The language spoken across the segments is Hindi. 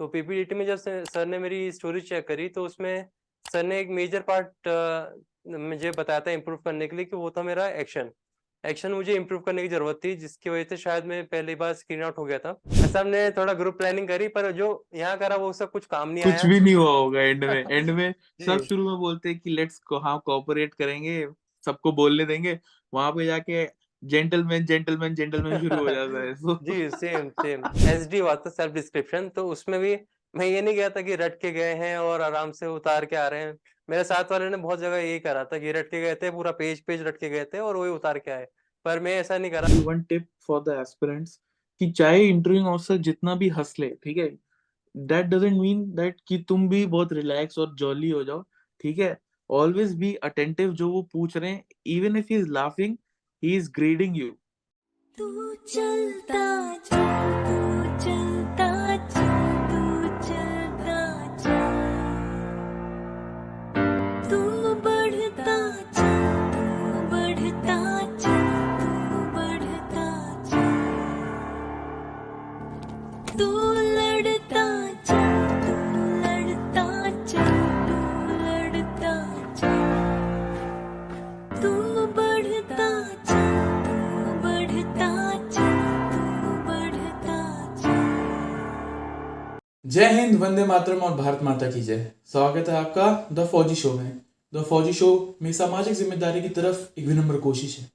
तो पीपीटीटी में जब सर ने मेरी स्टोरी चेक करी तो उसमें सर ने एक मेजर पार्ट मुझे बताया था इम्प्रूव करने के लिए कि वो था मेरा एक्शन। एक्शन मुझे इम्प्रूव करने की ज़रूरत थी जिसकी वज़ह से शायद मैं पहली बार स्क्रीन आउट हो गया था। ऐसा हमने थोड़ा ग्रुप प्लानिंग करी पर जो यहाँ करा वो सब कुछ काम नहीं कुछ आया। भी नहीं हुआ होगा एंड में सब जी, शुरू में बोलते हैं कि लेट्स को हाँ कोऑपरेट करेंगे, सबको बोलने देंगे, वहां पे जाके जेंटलमैन जेंटलमैन जेंटलमैन शुरू हो जाता है सो जी, सेम, सेम। एसडी हुआ था सेल्फ डिस्क्रिप्शन तो उसमें भी मैं ये नहीं गया था कि रट के गए हैं और आराम से उतार के आ रहे हैं। मेरे साथ वाले ने बहुत जगह यही करा था कि रट के गए थे, पूरा पेज-पेज रट के गए थे और वही उतार के आए। पर मैं ऐसा नहीं करा। One tip for the aspirants कि चाहे इंटरव्यूइंग ऑफिसर जितना भी हंस ले, ठीक है, दैट डजंट मीन दैट कि तुम भी बहुत रिलैक्स और जॉली हो जाओ, ठीक है। ऑलवेज बी अटेंटिव जो वो पूछ रहे हैं, even if he is laughing, he is grading you. तू चलता जा, तू चलता जा, तू चलता जा, तू बढ़ता जा, तू बढ़ता जा, तू बढ़ता जा, तू लड़ता जा, तू लड़ता जा, तू लड़ता जा, तू बढ़ता जा, तू बढ़ता जा, तू बढ़ता जा। जय हिंद, वंदे मातरम और भारत माता की जय। स्वागत है आपका द फौजी शो में। द फौजी शो में सामाजिक जिम्मेदारी की तरफ एक विनम्र कोशिश है।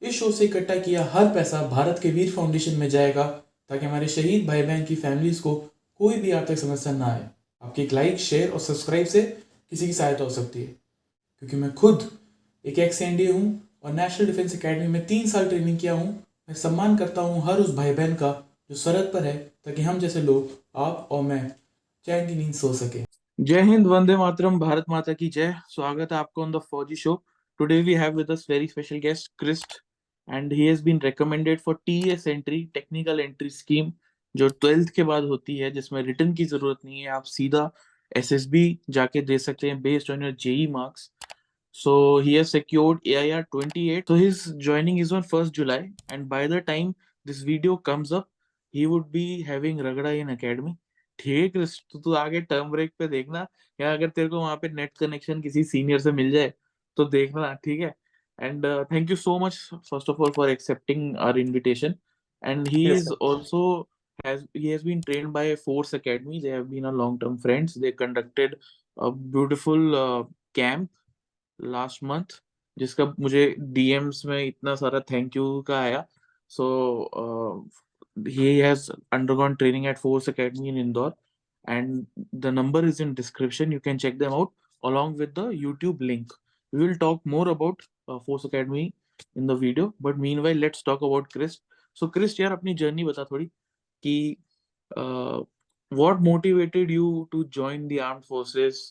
इस शो से इकट्ठा किया हर पैसा भारत के वीर फाउंडेशन में जाएगा ताकि हमारे शहीद भाई बहन की फैमिलीज को कोई भी आर्थिक समस्या ना आए। आपकी एक लाइक, शेयर और सब्सक्राइब से किसी की सहायता हो सकती है, क्योंकि मैं खुद एक एक्स एनडीए हूँ और नेशनल डिफेंस एकेडमी में 3 साल ट्रेनिंग किया हूँ। मैं सम्मान करता हूँ हर उस भाई बहन का जो सरहद पर है, ताकि हम जैसे लोग, आप और मैं, चैन की नींद सो सके। जय हिंद, वंदे मातरम, भारत माता की जय। स्वागत है आपको on the Fauji show. Today we have with us very special guest Krist, and he has been recommended for TS entry, technical entry scheme, जो 12th के बाद होती है, जिसमें रिटर्न की जरूरत नहीं है, आप सीधा एसएसबी जाके दे सकते हैं based on your JEE marks. So he has secured AIR 28. So his joining is on 1st July, and by the time this video comes up, he would be having Ragda in academy. ठीक है, तो तू आगे टर्म ब्रेक पे देखना, या अगर तेरे को वहां पे नेट कनेक्शन किसी सीनियर से मिल जाए तो देखना, ठीक है। And thank you so much first of all for accepting our invitation. And he yes is sir. also has been trained by Force Academy. They have been a long term friends. They conducted a beautiful camp last month, जिसका मुझे डीएम्स में इतना सारा थैंक यू का आया। So he has undergone training at force academy in Indore, and the number is in description, you can check them out along with the YouTube link. We will talk more about Force Academy in the video, but meanwhile let's talk about Chris. So Chris, यार अपनी जर्नी बता थोड़ी कि uh, what motivated you to join the armed forces.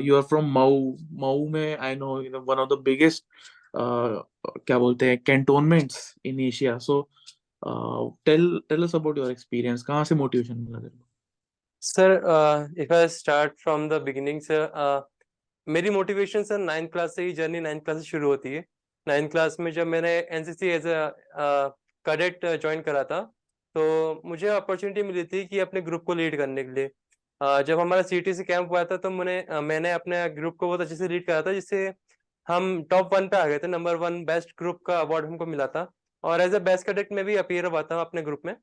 You are from Mau में I know, you know, one of the biggest क्या बोलते हैं cantonments in Asia. So tell us about your experience. कहाँ से motivation मिला तेरे को? Sir if I start from the beginning sir, मेरी मोटिवेशन सर 9th क्लास से ही, जर्नी 9th क्लास से शुरू होती है। 9th क्लास में जब मैंने NCC as a cadet join करा था तो मुझे अपॉर्चुनिटी मिली थी कि अपने ग्रुप को लीड करने के लिए। जब हमारा सीटीसी कैंप हुआ था तो मैंने अपने ग्रुप को बहुत अच्छे से लीड करा था, जिससे हम टॉप 1 पे आ गए थे। नंबर 1 बेस्ट ग्रुप का अवार्ड हमको मिला था और एज अ बेस्ट कैडेट में भी अपीयर हुआ था अपने ग्रुप में।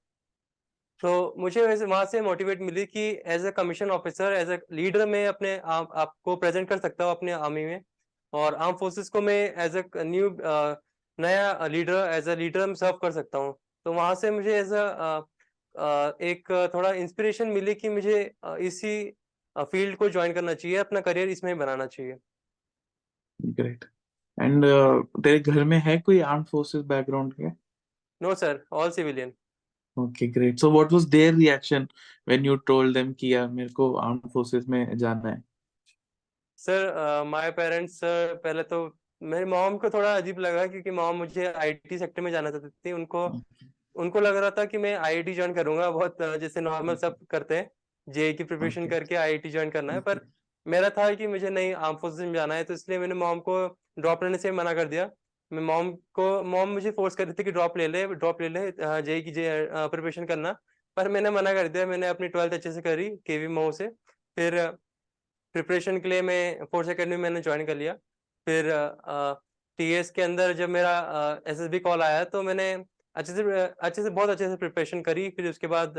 तो मुझे वैसे वहाँ से मोटिवेट मिली कि as a commission officer, as a leader मैं अपने आप आपको प्रेज़ेंट कर सकता हूँ अपने आर्मी में, और आर्म फोर्सेस को मैं एज़ अ नया लीडर, एज़ अ लीडर मैं सर्व कर सकता हूँ। तो वहाँ से मुझे एक थोड़ा इंस्पिरेशन मिली कि मुझे इसी फ़ील्ड को जॉइन करना चाहिए, अपना करियर इसमें ही बनाना चाहिए। Great. And तेरे घर में है कोई आर्म्ड फोर्सेस बैकग्राउंड के? No sir, all civilian. Okay, great. So what was their reaction when you told them कि यार मेरे को आर्म्ड फोर्सेस में जाना है? सर माय पेरेंट्स सर, पहले तो मेरी मॉम को थोड़ा अजीब लगा क्योंकि मॉम मुझे आईटी सेक्टर में जाना चाहती थी। उनको उनको लग रहा था कि मैं आईआईटी जॉइन करूँगा, बहुत जैसे नॉर्मल सब करते हैं, जेईई की प्रिपरेशन Okay. करके आईआईटी जॉइन करना है। पर मेरा था कि मुझे नहीं, आर्म फोर्सेस में जाना है, तो इसलिए मैंने मॉम को ड्रॉप लेने से मना कर दिया। मैं मॉम मुझे फ़ोर्स कर रही थी कि ड्रॉप ले ले जेईई की प्रिपरेशन करना, पर मैंने मना कर दिया। मैंने अपनी 12th अच्छे से करी केवी मऊ से। फिर प्रिपरेशन के लिए मैं फोर्स एकेडमी मैंने ज्वाइन कर लिया। फिर टीएस के अंदर जब मेरा एसएसबी कॉल आया तो मैंने बहुत अच्छे से प्रिपरेशन करी। फिर उसके बाद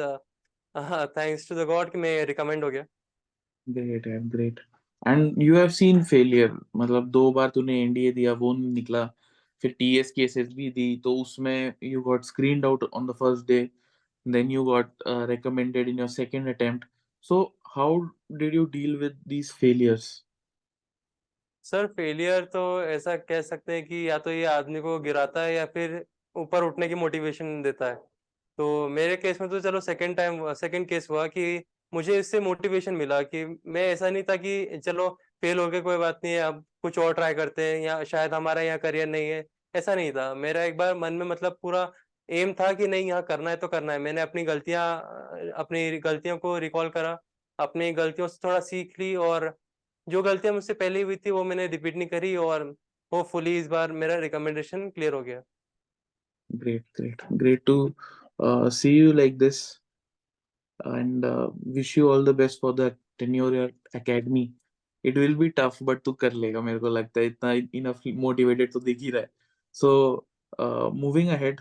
थैंक्स टू द गॉड कि मैं रिकमेंड हो गया। ग्रेट है, great. And you have seen failure, मतलब 2 बार तूने एनडीए दिया, वो नहीं निकला, फिर टीएस की एसएसबी दी तो उसमें you got screened out on the first day, then you got recommended in your second attempt. So how did you deal with these failures? Sir failure तो ऐसा कह सकते हैं कि या तो ये आदमी को गिराता है या फिर ऊपर उठने की मोटिवेशन देता है। तो मेरे केस में तो चलो सेकंड केस हुआ कि मुझे इससे मोटिवेशन मिला कि मैं ऐसा नहीं था कि चलो फेल हो गए कोई बात नहीं है, अब कुछ और ट्राई करते हैं या शायद हमारा यहाँ करियर नहीं है। ऐसा नहीं था। मेरा एक बार मन में मतलब पूरा एम था कि नहीं यहाँ करना है तो करना है। मैंने अपनी गलतियों को रिकॉल करा, अपनी गलतियों से थोड़ा सीख ली और जो गलतियाँ मुझसे पहले हुई थी वो मैंने रिपीट नहीं करी और होपफुली इस बार मेरा रिकमेंडेशन क्लियर हो गया। Great, great, great to see you like this, and wish you all the best for the tenure at academy. It will be tough, but तू कर लेगा, मेरे को लगता है इतना enough motivated तो दिख ही रहा है. So moving ahead,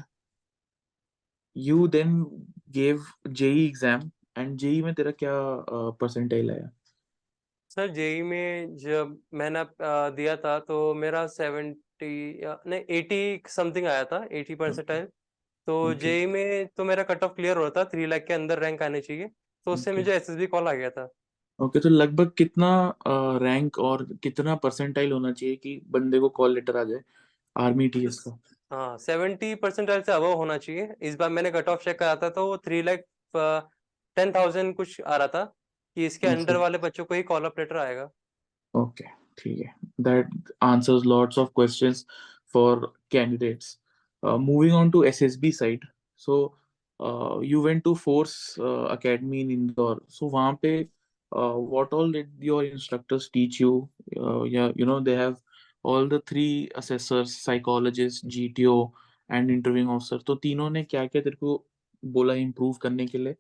you then gave JEE exam, and JEE में तेरा क्या percentile आया? सर जेई में जब मैंने दिया था तो मेरा 70 या नहीं 80 समथिंग आया था, 80 परसेंटाइल। तो Okay, जेई में तो मेरा कट ऑफ क्लियर हो रहा था, 3 लाख के अंदर रैंक आने चाहिए। तो उससे okay. मुझे एसएसबी कॉल आ गया था। ओके, तो लगभग कितना रैंक और कितना परसेंटाइल होना चाहिए कि बंदे को कॉल लेटर आ जाए आर्मी टीएस का? हाँ 70 परसेंटाइल से अबव होना चाहिए। इस बार मैंने कट ऑफ चेक करा था तो वो 3,10,000 कुछ आ रहा था कि इसके अच्छा, अंडर वाले बच्चों को ही कॉल अप लेटर आएगा। ओके, ठीक है, that answers lots of questions for candidates. Moving on to SSB side, so you went to force academy in Indore, so वहाँ पे what all did your instructors teach you? Yeah, you know, they have all the three assessors, psychologist, GTO and interviewing officer. तो तीनों ने क्या क्या तेरे को बोला improve करने के लिए,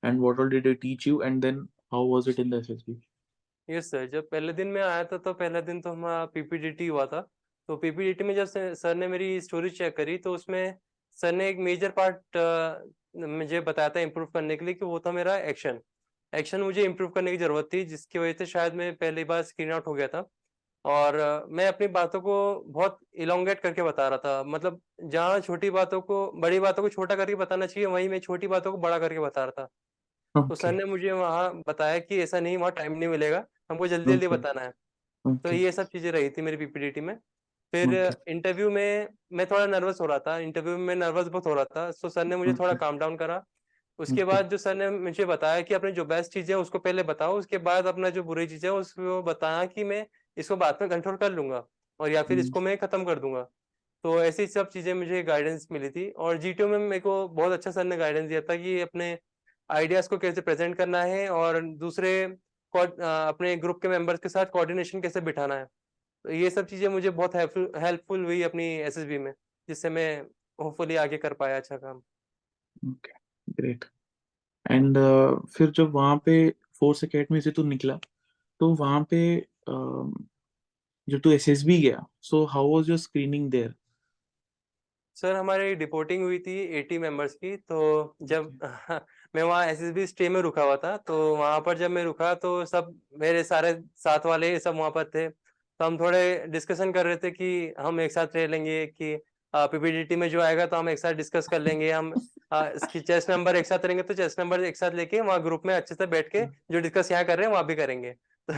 and what all did they teach you, and then how was it in the SSB? Yes sir, जब पहले दिन मैं आया था तो पहला दिन तो हमारा पीपीडीटी हुआ था। तो पीपीडीटी में जब सर ने मेरी स्टोरी चेक करी तो उसमें सर ने एक मेजर पार्ट मुझे बताया था इम्प्रूव करने के लिए कि वो था मेरा एक्शन। एक्शन मुझे इम्प्रूव करने की ज़रूरत थी जिसकी वजह से शायद मैं पहली बार स्क्रीन आउट हो गया था। और मैं अपनी बातों को बहुत इलोंगेट करके बता रहा था। मतलब जहाँ बड़ी बातों को छोटा करके बताना चाहिए, वहीं मैं छोटी बातों को बड़ा करके बता रहा था। तो सर Okay, ने मुझे वहाँ बताया कि ऐसा नहीं, वहाँ टाइम नहीं मिलेगा, हमको जल्दी-जल्दी okay, बताना है। तो okay, ये सब चीज़ें रही थी मेरी पीपीटीटी में। फिर okay, इंटरव्यू में मैं थोड़ा नर्वस हो रहा था, इंटरव्यू में मैं नर्वस बहुत हो रहा था, सो सर ने मुझे थोड़ा okay, काम डाउन करा। उसके okay, बाद जो सर ने मुझे बताया कि अपनी जो बेस्ट चीज़ है उसको पहले बताओ, उसके बाद अपना जो बुरी चीज़ है उसको बताया कि मैं इसको बाद में कंट्रोल कर लूँगा और या फिर mm, इसको मैं खत्म कर दूँगा। तो ऐसी सब चीज़ें मुझे गाइडेंस मिली थी और जीटीओ में मेरे को बहुत अच्छा सर ने गाइडेंस दिया था कि अपने आइडियाज़ को कैसे प्रेज़ेंट करना है और अपने ग्रुप के मेंबर्स के साथ कोऑर्डिनेशन कैसे बिठाना है। तो ये सब चीज़ें मुझे बहुत हेल्पफुल हुई अपनी एसएसबी में, जिससे मैं होपफुली आगे कर पाया अच्छा काम। okay, great. एंड फिर जब वहाँ पे फोर्स एकेडमी से तू निकला, तो वहाँ पे जब तू एसएसबी गया, so how was your screening there? Sir हमारी रिपोर्टिंग हुई थी 80 मेंबर्स की। तो जब मैं वहाँ एसएसबी स्टे में रुका हुआ था तो वहाँ पर जब मैं रुका तो सब मेरे सारे साथ वाले सब वहाँ पर थे। तो हम थोड़े डिस्कशन कर रहे थे कि हम एक साथ रह लेंगे कि पीपीडीटी में जो आएगा तो हम एक साथ डिस्कस कर लेंगे। हम इसकी चेस्ट नंबर एक साथ रहेंगे तो चेस्ट नंबर एक साथ लेके वहाँ ग्रुप में अच्छे से बैठ के जो डिस्कस यहाँ कर रहे हैं वहाँ भी करेंगे। तो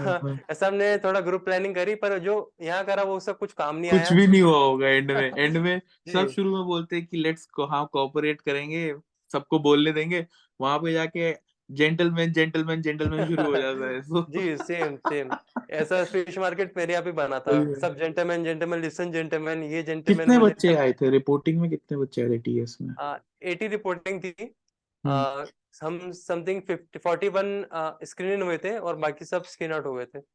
ऐसा हमने थोड़ा ग्रुप प्लानिंग करी पर जो यहाँ करा वो सब कुछ काम नहीं कुछ आया। भी नहीं हुआ होगा एंड में, एंड में सब जी। शुरू में बोलते हैं कि लेट्स को, हाँ कोऑपरेट करेंगे, सबको बोलने देंगे, वहां पे जाके जेंटलमैन जेंटलमैन जेंटलमैन शुरू हो जाता है, सो जी, सेम सेम ऐसा फिश मार्केट मेरे यहाँ पे बना था। सब जेंटलमैन जेंटलमैन लिसन जेंटलमैन, ये जेंटलमैन कितने वो बच्चे जेंटलमैन। आए थे रिपोर्टिंग में, कितने बच्चे आए थे टीएस में? 80 रिपोर्टिंग थी। हम्म. हम समथिंग 41 स्क्रीन इन हुए थे और बाकी सब स्क्रीन आउट हो गए थे। तो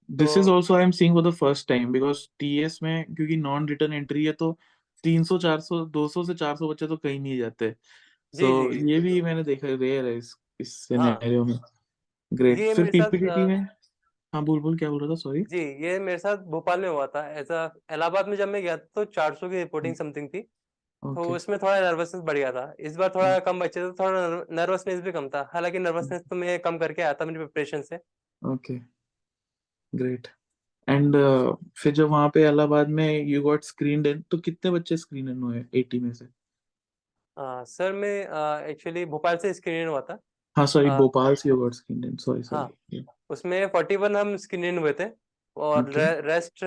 this is also I am seeing for the first time, because TS में क्योंकि नॉन रिटर्न एंट्री है, तो 300 400 200 से 400 बच्चे तो कहीं नहीं जाते. जी So जी ये भी मैंने देखा, रेयर है इस हाँ सिनेरियो में। ग्रेट। ये फिर मेरे साथ पीपीटीटी में, हाँ बोल क्या बोल रहा था, सॉरी। जी ये मेरे साथ भोपाल में हुआ था ऐसा। इलाहाबाद में जब मैं गया था तो 400 की रिपोर्टिंग समथिंग थी। तो ओके उसमें थोड़ा नर्वसनेस बढ़ गया था। इस बार थोड़ा कम बचे थे, थोड़ा नर्वसनेस भी कम था। हालांकि नर्वसनेस तो मैं कम करके आया था मेरी प्रिपरेशन से। Okay great. एंड फिर जब वहाँ पे इलाहाबाद में यू गॉट स्क्रीन्ड इन, तो कितने बच्चे स्क्रीन इन हुए 80 में से? सर मैं एक्चुअली भोपाल से स्क्रीन हुआ था। हाँ सॉरी, अ, भोपाल से you got screened in, sorry हाँ सॉरी। उसमें 41 हम स्क्रीन हुए थे और ओके रेस्ट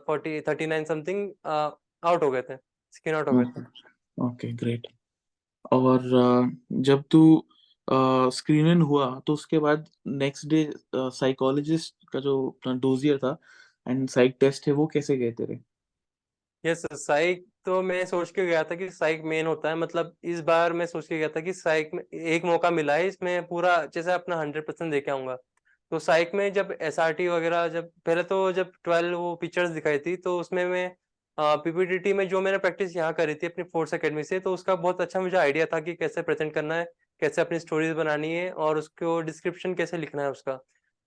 39 समथिंग आउट हो गए थे, स्क्रीन आउट हो गए थे। Okay okay great. और जब तू स्क्रीन इन हुआ तो उसके बाद नेक्स्ट डे साइकोलॉजिस्ट का जो डोजियर था एंड साइक टेस्ट है, वो कैसे गए तेरे? यस साइक तो मैं सोच के गया था कि साइक मेन होता है। मतलब इस बार मैं सोच के गया था कि साइक में एक मौका मिला है, इसमें पूरा अच्छे से अपना 100% दे के आऊंगा। तो साइक में जब एसआरटी वगैरह, जब पहले तो जब 12 वो पिक्चर्स दिखाई थी तो उसमें मैं पीपीटीटी में जो मैंने प्रैक्टिस यहाँ करी थी अपनी फोर्स एकेडमी से, तो उसका बहुत अच्छा मुझे आइडिया था कि कैसे प्रेजेंट करना है, कैसे अपनी स्टोरीज बनानी है और उसको डिस्क्रिप्शन कैसे लिखना है उसका।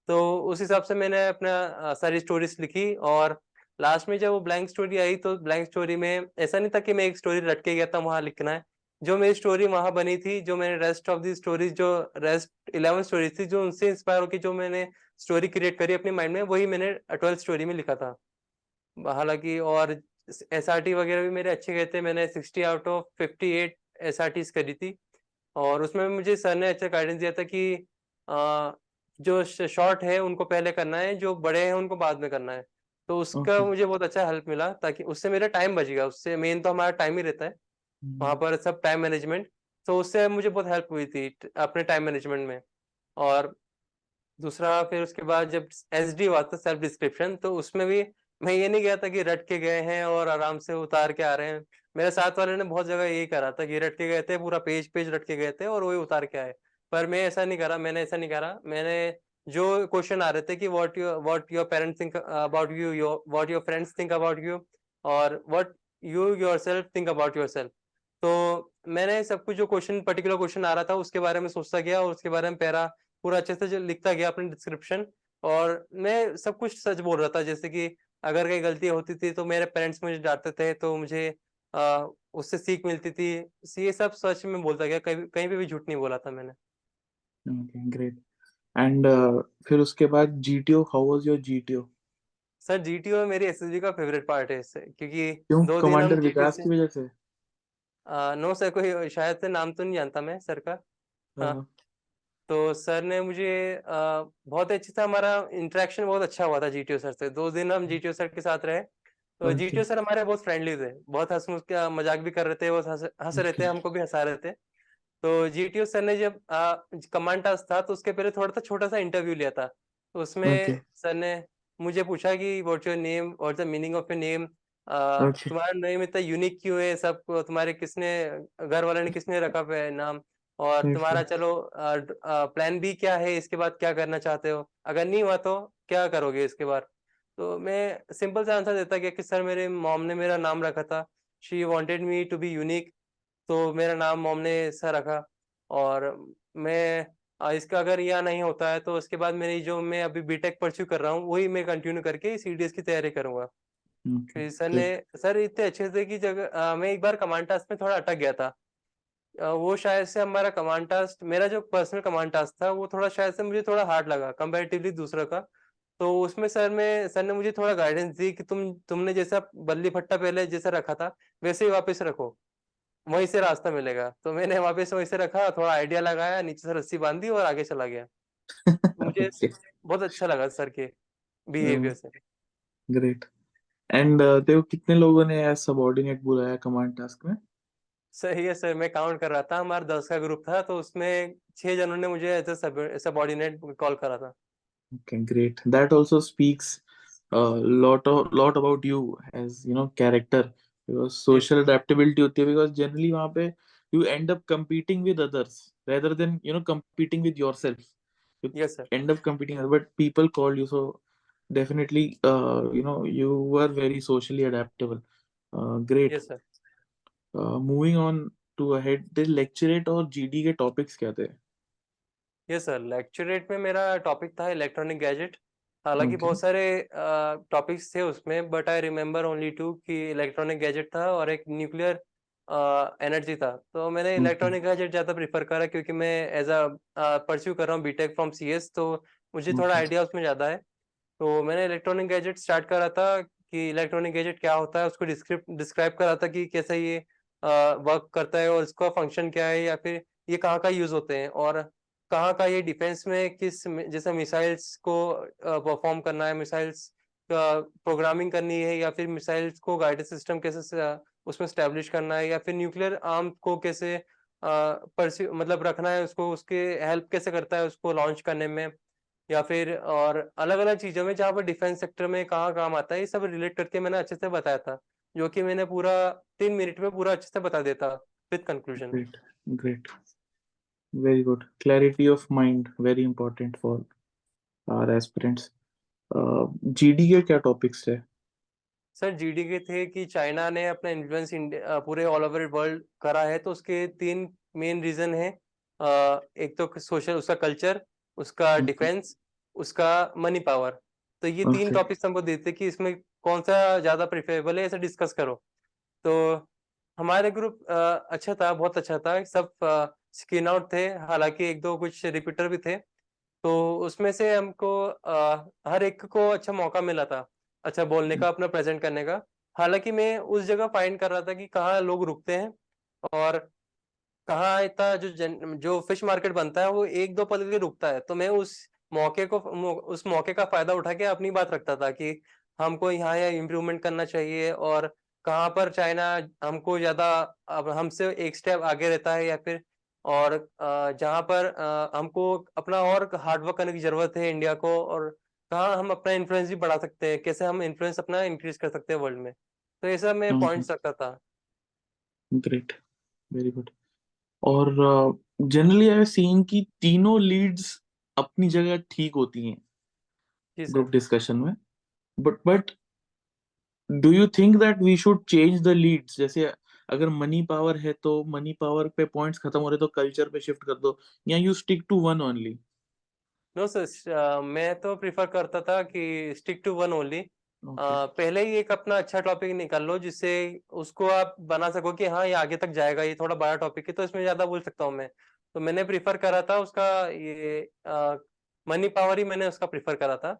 तो उस हिसाब से मैंने अपना सारी स्टोरीज लिखी। और लास्ट में जब वो ब्लैंक स्टोरी आई तो ब्लैंक स्टोरी में ऐसा नहीं था कि मैं एक स्टोरी रट के गया था वहां लिखना है। जो मेरी स्टोरी वहां बनी थी, जो मैंने रेस्ट ऑफ दी स्टोरीज, जो रेस्ट 11 स्टोरीज थी, जो उनसे इंस्पायर होकर जो मैंने स्टोरी क्रिएट करी अपने माइंड में, वही मैंने 12 स्टोरी में लिखा था। हालांकि और एसआरटी वगैरह भी मेरे अच्छे गए थे। मैंने 60 आउट ऑफ 58 एसआरटीज करी थी। और उसमें मुझे सर ने अच्छा गाइडेंस दिया था कि अ, जो शॉर्ट है उनको पहले करना है, जो बड़े हैं उनको बाद में करना है। तो उसका ओके मुझे बहुत अच्छा हेल्प मिला, ताकि उससे मेरा टाइम बच गया। उससे मेन तो हमारा टाइम ही रहता है वहाँ पर, सब टाइम मैनेजमेंट। तो उससे मुझे बहुत हेल्प हुई थी अपने टाइम मैनेजमेंट में। और दूसरा फिर उसके बाद जब एसडी हुआ था, सेल्फ डिस्क्रिप्शन, तो उसमें भी मैं ये नहीं गया था कि रट के गए हैं और आराम से उतार के आ रहे हैं। मेरे साथ वाले ने बहुत जगह यही करा था कि रट के गए थे, पूरा पेज पेज रट के गए थे और वही उतार के आए। पर मैं ऐसा नहीं करा, मैंने ऐसा नहीं करा। मैंने जो क्वेश्चन आ रहे थे कि what your parents think about you, what your friends think about you, और what you yourself think about yourself, तो मैंने सब कुछ जो क्वेश्चन, पर्टिकुलर क्वेश्चन आ रहा था उसके बारे में सोचता गया और उसके बारे में पैरा पूरा अच्छे से जो लिखता गया अपनी डिस्क्रिप्शन। और मैं सब कुछ सच बोल रहा था। जैसे कि अगर कहीं गलती होती थी तो मेरे पेरेंट्स मुझे डांटते थे, तो मुझे उससे सीख मिलती थी। ये सब सच में बोलता गया, कहीं कहीं पे भी झूठ नहीं बोला था मैंने। Okay great. एंड फिर उसके बाद GTO, how was your GTO? Sir GTO मेरी एसएसबी का फेवरेट पार्ट है इससे, क्योंकि क्यों, 2 दिन हम कमांडर जीटीओ विकास से की वजह से? नो सर, कोई शायद से नाम तो नहीं जानता मैं सर का। हाँ, हाँ तो सर ने मुझे बहुत अच्छे से, हमारा इंटरेक्शन बहुत अच्छा हुआ था जीटीओ सर से। 2 दिन हम जीटीओ सर के साथ रहे। तो ओके जीटीओ सर हमारे बहुत फ्रेंडली थे, बहुत हंस मुस का मजाक भी कर रहे थे, बहुत हंस हंस रहे थे, ओके हमको भी हंसा रहे थे। तो जीटीओ सर ने जब कमांड टास्क था तो उसके पहले थोड़ा सा छोटा सा इंटरव्यू लिया था। तो ओके उसमें सर ने मुझे पूछा कि what's your name, what's the meaning of your name, okay तुम्हारा नेम इतना यूनिक क्यों है, सब तुम्हारे किसने, घर वाले ने किसने रखा है नाम, और ओके तुम्हारा चलो प्लान बी क्या है, इसके बाद क्या करना चाहते हो, अगर नहीं हुआ तो क्या करोगे इसके बाद। तो मैं सिंपल सा आंसर देता गया कि सर मेरे मॉम ने मेरा नाम रखा था, she wanted me to be unique, तो मेरा नाम मॉम ने ऐसा रखा। और मैं इसका अगर यह नहीं होता है तो उसके बाद मेरी जो मैं अभी बीटेक परस्यू कर रहा हूँ वही मैं कंटिन्यू करके सीडीएस की तैयारी करूंगा। ओके फिर सर ने, ग्रेट। सर इतने अच्छे थे कि जगह मैं एक बार कमांड टास्क में थोड़ा अटक गया था। वो शायद से हमारा कमांड टास्क, मेरा जो पर्सनल कमांड टास्क था वो थोड़ा शायद से मुझे थोड़ा हार्ड लगा कंपैरेटिवली दूसरा का। तो उसमें सर ने मुझे थोड़ा गाइडेंस दी कि तुमने जैसा बल्ली फट्टा पहले जैसा रखा था वैसे ही वापस रखो, वहीं से रास्ता मिलेगा। तो मैंने वापस वहीं से रखा, थोड़ा आइडिया लगाया, नीचे से रस्सी बांधी और आगे चला गया। तो मुझे ओके बहुत अच्छा लगा सर के बिहेवियर से। ग्रेट। एंड तेरे को कितने लोगों ने एज सबऑर्डिनेट बुलाया कमांड टास्क में? सही है सर, मैं काउंट कर रहा था, हमारा 10 का ग्रुप था तो उसमें 6 जनों ने मुझे एज ए सबऑर्डिनेट कॉल करा था। Okay, great. That also speaks a lot about you as character, because ji social adaptability होती है, because generally वहाँ पे you end up competing with others rather than competing with yourself. You yes sir. end up competing, but people call you, so definitely you were very socially adaptable. Great. Yes sir. Moving on, to ahead the lecturette और जीडी के टॉपिक्स क्या थे? यस सर, लेक्चरेट में मेरा टॉपिक था इलेक्ट्रॉनिक गैजेट। हालांकि ओके। बहुत सारे टॉपिक्स थे उसमें, but I remember only two कि इलेक्ट्रॉनिक गैजेट था और एक न्यूक्लियर एनर्जी था। तो मैंने ओके। इलेक्ट्रॉनिक गैजेट ज़्यादा प्रीफर करा क्योंकि मैं एज अ परस्यू कर रहा हूँ बीटेक फ्रॉम सीएस, तो मुझे थोड़ा ओके। आइडिया उसमें ज़्यादा है। तो मैंने इलेक्ट्रॉनिक गैजेट स्टार्ट करा था कि इलेक्ट्रॉनिक गैजेट क्या होता है, उसको डिस्क्राइब करा था कि कैसे ये वर्क करता है और इसका फंक्शन क्या है, या फिर ये कहाँ यूज़ होते हैं, और कहाँ का ये डिफेंस में जैसे मिसाइल्स को परफॉर्म करना है, मिसाइल्स का प्रोग्रामिंग करनी है, या फिर मिसाइल्स को गाइडेड सिस्टम कैसे उसमें स्टैब्लिश करना है, या फिर न्यूक्लियर आर्म को कैसे परस्यू मतलब रखना है, उसको उसके हेल्प कैसे करता है उसको लॉन्च करने में, या फिर और अलग-अलग चीज़ों में जहाँ पर डिफेंस सेक्टर में कहाँ काम आता है, ये सब रिलेट करके मैंने अच्छे से बताया था, जो कि मैंने पूरा 3 मिनट में पूरा अच्छे से बता देता with conclusion. Great. Great. Very good. Clarity of mind very important for our aspirants. GD के क्या टॉपिक्स थे? सर जीडी के थे कि चाइना ने अपना इन्फ्लुएंस पूरे ऑल ओवर वर्ल्ड करा है, तो उसके 3 मेन रीज़न हैं। एक तो सोशल, उसका कल्चर, उसका ओके। डिफेंस, उसका मनी पावर। तो ये 3 ओके। टॉपिक्स हमको देते कि इसमें कौन-सा ज़्यादा प्रेफरेबल है, ऐसे डिस्कस करो। तो हमारे ग्रुप अच्छा था, बहुत अच्छा था। सब स्क्रीन आउट थे, हालाँकि 1-2 कुछ रिपीटर भी थे। तो उसमें से हमको हर एक को अच्छा मौका मिला था, अच्छा बोलने का, अपना प्रेज़ेंट करने का। हालाँकि मैं उस जगह फाइंड कर रहा था कि कहाँ लोग रुकते हैं, और कहाँ इतना जो फिश मार्केट बनता है वो 1-2 पल के लिए रुकता है। तो मैं उस मौके का फ़ायदा उठा के अपनी बात रखता था कि हमको यहाँ इम्प्रूवमेंट करना चाहिए, और कहाँ पर चाइना हमको ज़्यादा अब हमसे एक स्टेप आगे रहता है, या फिर और जहाँ पर हमको अपना और हार्ड वर्क करने की ज़रूरत है इंडिया को, और कहाँ हम अपना इन्फ्लुएंस भी बढ़ा सकते हैं, कैसे हम इन्फ्लुएंस अपना इंक्रीज़ कर सकते हैं वर्ल्ड में। तो ये सब मैं पॉइंट्स रखता था। ग्रेट। Very good. और जनरली आई सीन कि तीनों लीड्स अपनी जगह ठीक होती हैं जी ग्रुप सर। डिस्कशन में, but do you think that we should change the leads? जैसे अगर मनी पावर है तो मनी पावर पे पॉइंट्स खत्म हो रहे तो कल्चर पे शिफ्ट कर दो, या you stick to one only? No sir, मैं तो प्रेफ़र करता था कि stick to one only. Okay. पहले ही एक अपना अच्छा टॉपिक निकाल लो, जिससे उसको आप बना सको कि हाँ, ये आगे तक जाएगा, ये थोड़ा बड़ा टॉपिक है, तो इसमें ज़्यादा बोल सकता हूँ मैं। तो मैंने प्रेफ़र करा था उसका ये मनी पावर ही मैंने उसका प्रेफ़र करा था,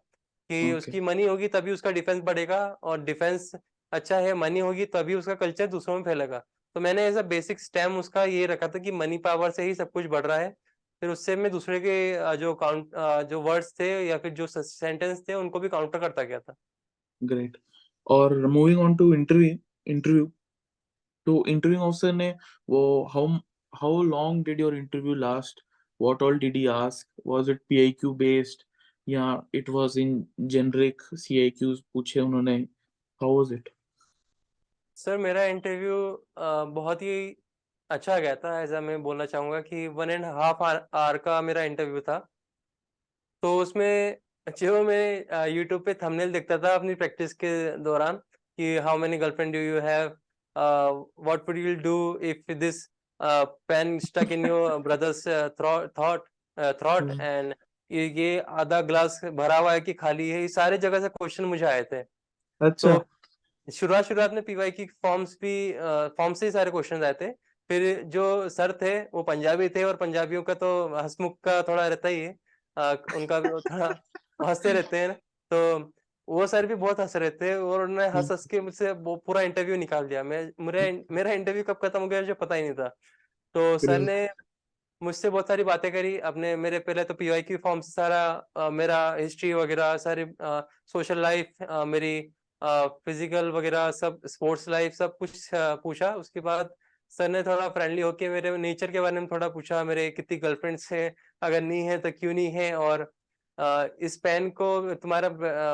कि ओके। उसकी मनी होगी तभी उसका डिफेंस बढ़ेगा, और डिफेंस अच्छा है, मनी होगी तभी उसका कल्चर दूसरों में फैलेगा। तो मैंने एज़ अ बेसिक स्टेम उसका ये रखा था कि मनी पावर से ही सब कुछ बढ़ रहा है। फिर उससे मैं दूसरे के जो वर्ड्स थे या फिर जो सेंटेंस थे उनको भी काउंटर करता गया था। ग्रेट। और moving on to interview, interview तो इंटरव्यू ऑफिसर ने वो how how long did your interview last? What all did he ask? Was it PIQ based या it was in generic CIQs पूछे उन्होंने? How was it? सर मेरा इंटरव्यू बहुत ही अच्छा गया था, ऐसा मैं बोलना चाहूँगा कि 1 एंड हाफ आवर का मेरा इंटरव्यू था। तो उसमें जो मैं यूट्यूब पे थंबनेल देखता था अपनी प्रैक्टिस के दौरान कि how many girlfriend do you have, what would you do if this pen stuck in your brother's throat, and ये आधा ग्लास भरा हुआ है कि खाली है, ये सारे जगह से क्वेश्चन मुझे आए थे। अच्छा। तो शुरुआत में पीवाई की फॉर्म से ही सारे क्वेश्चन आए थे। फिर जो सर थे वो पंजाबी थे, और पंजाबियों का तो हंसमुख का थोड़ा रहता ही है। उनका भी वो थोड़ा हंसते रहते हैं। तो वो सर भी बहुत हंस रहे थे, और उन्होंने हंस हंस के मुझसे वो पूरा इंटरव्यू निकाल दिया। मेरा इंटरव्यू कब खत्म हो गया मुझे पता ही नहीं था। तो सर ग्रेट। ने मुझसे बहुत सारी बातें करी। अपने मेरे पहले तो पीवाईक्यू फॉर्म से सारा मेरा हिस्ट्री वगैरह, सारी सोशल लाइफ, मेरी फिजिकल वगैरह, सब स्पोर्ट्स लाइफ, सब कुछ पूछा। उसके बाद सर ने थोड़ा फ्रेंडली होके मेरे नेचर के बारे में थोड़ा पूछा, मेरे कितनी गर्लफ्रेंड्स हैं, अगर नहीं है तो क्यों नहीं है, और इस पेन को तुम्हारा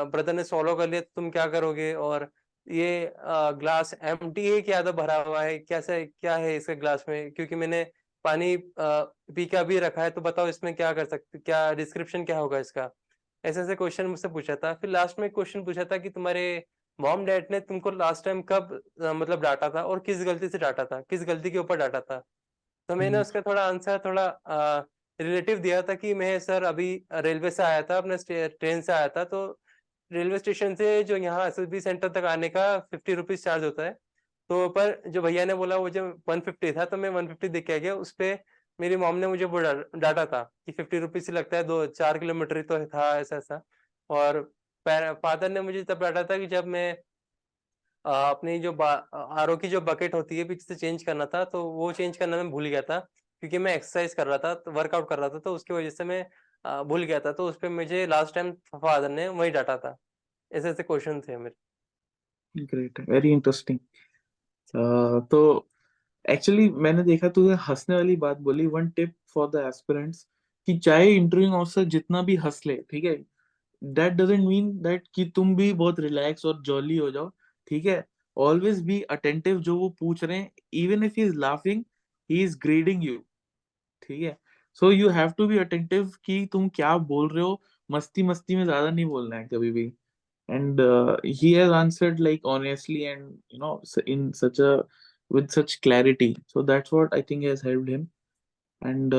ब्रदर ने स्वॉलो कर लिया तो तुम क्या करोगे, और ये ग्लास एम्प्टी है कि आधा भरा हुआ है, कैसे क्या है इसके ग्लास में, क्योंकि मैंने पानी पी के अभी रखा है, तो बताओ इसमें क्या डिस्क्रिप्शन क्या होगा इसका? ऐसे-ऐसे क्वेश्चन मुझसे पूछा था। फिर लास्ट में एक क्वेश्चन पूछा था कि तुम्हारे मॉम डैड ने तुमको लास्ट टाइम कब मतलब डांटा था और किस गलती से डांटा था, किस गलती के ऊपर डांटा था? तो मैंने हम्म, उसका थोड़ा आंसर थोड़ा रिलेटिव दिया था कि मैं सर अभी रेलवे से आया था, अपने ट्रेन से आया था, तो रेलवे स्टेशन से जो यहाँ एसएसबी सेंटर तक आने का 50 रुपीज चार्ज होता है। तो पर जो भैया ने बोला वो जो 150 था, तो मैं 150 दे के आ गया। उस पे मेरी मॉम ने मुझे वो डांटा था कि 50 रुपीज ही लगता है, 2-4 किलोमीटर ही तो था, ऐसा ऐसा। और फादर ने मुझे तब डांटा था कि जब मैं अपनी जो आरओ की जो बकेट होती है पीछे से चेंज करना था, तो वो चेंज करना मैं भूल गया था क्योंकि मैं एक्सरसाइज कर रहा था, तो वर्कआउट कर रहा था, तो उसकी वजह से मैं भूल गया था। तो उस पे मुझे लास्ट टाइम फादर ने वही डांटा था। ऐसे ऐसे क्वेश्चन थे मेरे। Great, very interesting. तो एक्चुअली मैंने देखा तुझे हंसने वाली बात बोली, one tip for the aspirants, कि चाहे इंटरव्यू ऑफिसर जितना भी हंस ले, ठीक है, दैट डजंट मीन दैट कि तुम भी बहुत रिलैक्स और जॉली हो जाओ, ठीक है। ऑलवेज बी अटेंटिव जो वो पूछ रहे हैं, even if he is laughing, he is grading you, ठीक है। So you have to be attentive कि तुम क्या बोल रहे हो, मस्ती मस्ती में ज्यादा नहीं बोलना है कभी भी। And he has answered like honestly and in such a with such clarity, so that's what I think has helped him. And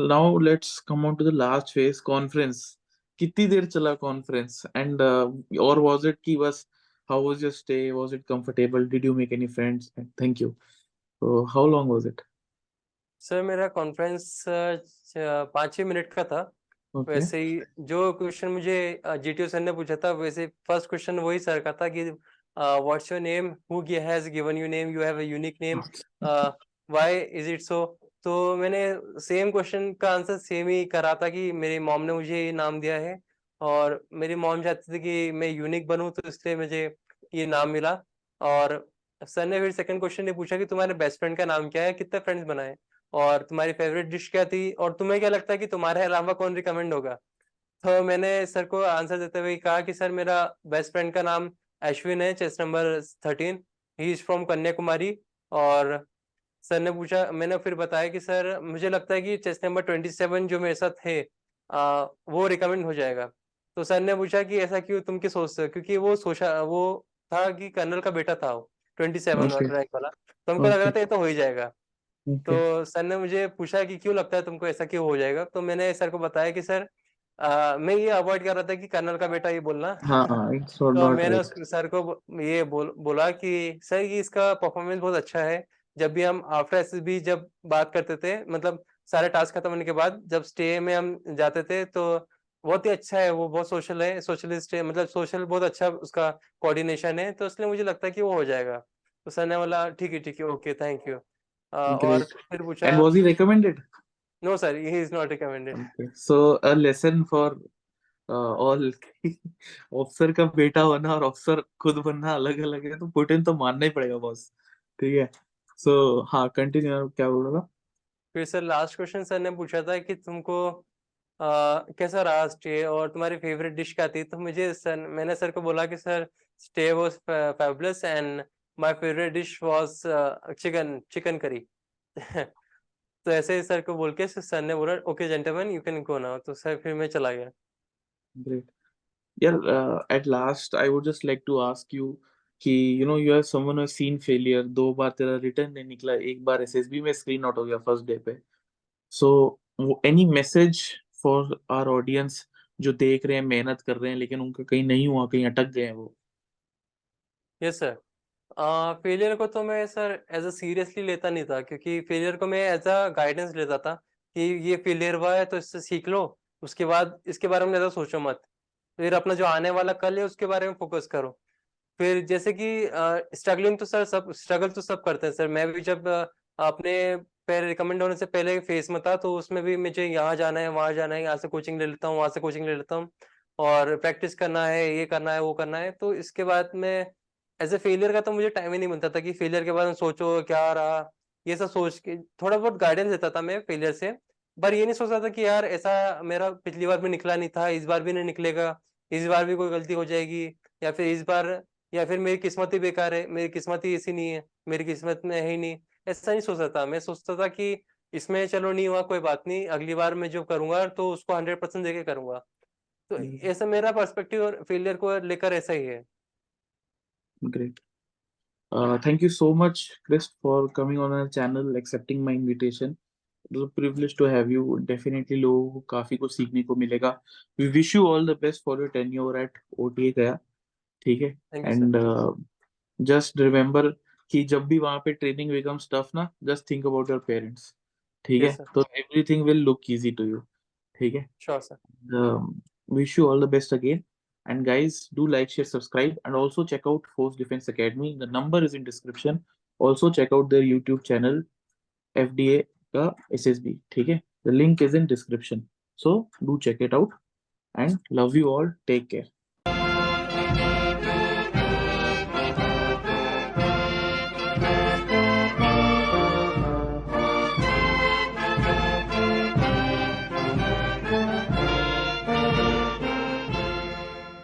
now let's come on to the last phase, conference. कितनी देर चला conference? And or was it कि बस how was your stay, was it comfortable, did you make any friends? And thank you. So how long was it? Sir मेरा कॉन्फ्रेंस 5-6 मिनट का था। Okay. वैसे ही जो क्वेश्चन मुझे जीटीओ सर ने पूछा था, वैसे फर्स्ट क्वेश्चन वही सर का था कि what's your name, who has given you name, you have a unique name, why is it so. तो मैंने सेम क्वेश्चन का आंसर सेम ही करा था कि मेरी मॉम ने मुझे ये नाम दिया है और मेरी मॉम चाहती थी कि मैं यूनिक बनूं, तो इसलिए मुझे ये नाम मिला। और सर ने फिर सेकंड क्वेश्चन ये पूछा कि तुम्हारे बेस्ट फ्रेंड का नाम क्या है, कितने फ्रेंड्स बनाए, और तुम्हारी फेवरेट डिश क्या थी, और तुम्हें क्या लगता है कि तुम्हारे अलावा कौन रिकमेंड होगा। तो मैंने सर को आंसर देते हुए कहा कि सर मेरा बेस्ट फ्रेंड का नाम अश्विन है, chest number 13, he is from Kanyakumari. और सर ने पूछा, मैंने फिर बताया कि सर मुझे लगता है कि चेस्ट नंबर 27 जो मेरे साथ है वो रिकमेंड हो जाएगा। तो सर ने पूछा कि ऐसा क्यों, तुम क्या सोचते हो, क्योंकि वो था कि कर्नल का बेटा था वो, 27 Okay. रैंक वाला। तो हमको लग रहा Okay. था ये तो हो ही जाएगा। Okay. तो सर ने मुझे पूछा कि क्यों लगता है तुमको, ऐसा क्यों हो जाएगा। तो मैंने सर को बताया कि सर मैं ये अवॉइड कर रहा था कि कर्नल का बेटा ये बोलना। हाँ, it's तो not मैंने right. उस सर को ये बोला कि सर ये इसका परफॉर्मेंस बहुत अच्छा है। जब भी हम आफ्टर एसएसबी जब बात करते थे, मतलब सारे टास्क खत्म होने के बाद जब स्टे में हम जाते थे, तो बहुत ही अच्छा है वो, बहुत सोशल है, सोशलिस्ट है, मतलब सोशल बहुत अच्छा उसका कोऑर्डिनेशन है, तो इसलिए मुझे लगता है कि वो हो जाएगा। तो सर ने बोला ठीक है, ओके, थैंक यू। और Great. फिर And पूछा, was he recommended? No sir, he is not recommended. Okay. So a lesson for all officer का बेटा होना और ऑफिसर खुद बनना अलग अलग है, तो पुटिन तो मानना ही पड़ेगा बॉस, ठीक है। सो हाँ, कंटिन्यू, क्या बोल रहा था? फिर सर लास्ट क्वेश्चन सर ने पूछा था कि तुमको कैसा रहा स्टे और तुम्हारी फेवरेट डिश क्या थी। तो मैंने सर को बोला कि sir stay was fabulous and my favourite dish was chicken chicken curry. तो ऐसे ही सर को बोल के सर ने बोला okay gentleman you can go now. तो सर फिर मैं चला गया। ग्रेट यार। At last I would just like to ask you कि you are someone who has seen failure, 2 बार तेरा रिटर्न नहीं निकला, एक बार एसएसबी में स्क्रीन आउट हो गया फर्स्ट डे पे। So any message for our audience जो देख रहे हैं, मेहनत कर रहे हैं, लेकिन उनका कहीं नहीं हुआ, कहीं अटक गए हैं वो? Yes sir. फेलियर को तो मैं सर एज अ सीरियसली लेता नहीं था, क्योंकि फेलियर को मैं एज अ गाइडेंस लेता था कि ये फेलियर हुआ है तो इससे सीख लो, उसके बाद इसके बारे में ज़्यादा सोचो मत, फिर अपना जो आने वाला कल है उसके बारे में फोकस करो। फिर जैसे कि स्ट्रगलिंग तो सर सब स्ट्रगल तो सब करते हैं सर। मैं भी जब अपने पैर रिकमेंड होने से पहले फेस में था, तो उसमें भी मुझे यहाँ जाना है, वहाँ जाना है, यहाँ से कोचिंग ले लेता हूँ, वहाँ से कोचिंग ले लेता हूँ, और प्रैक्टिस करना है, ये करना है, वो करना है। तो इसके बाद में एज ए फेलियर का तो मुझे टाइम ही नहीं मिलता था कि फेलियर के बाद में सोचो क्या रहा, ये सब सोच के थोड़ा बहुत गाइडेंस देता था मैं फेलियर से। पर ये नहीं सोचता था कि यार ऐसा मेरा पिछली बार भी निकला नहीं था, इस बार भी नहीं निकलेगा, इस बार भी कोई गलती हो जाएगी, या फिर इस बार, या फिर मेरी किस्मत ही बेकार है, मेरी किस्मत ही ऐसी नहीं है, मेरी किस्मत में है ही नहीं। ऐसा नहीं सोचता था। मैं सोचता था कि इसमें चलो नहीं हुआ कोई बात नहीं, अगली बार मैं जो करूंगा तो उसको 100% देके करूंगा। तो ऐसा मेरा पर्सपेक्टिव और फेलियर को लेकर ऐसा ही है। Great. Thank you so much, Chris, for coming on our channel, accepting my invitation. It was a privilege to have you. Definitely लोगों को काफी कुछ सीखने को मिलेगा. We wish you all the best for your tenure at OTA गया, ठीक है? Thank you, sir. And just remember कि जब भी वहाँ पे training becomes tough ना, just think about your parents, ठीक Yes, है? sir. तो everything will look easy to you, ठीक है? Sure, sir. Wish you all the best again. And guys, do like, share, subscribe, and also check out Force Defense Academy. The number is in description. Also check out their YouTube channel, FDA का SSB. ठीक है? The link is in description. So do check it out. And love you all. Take care.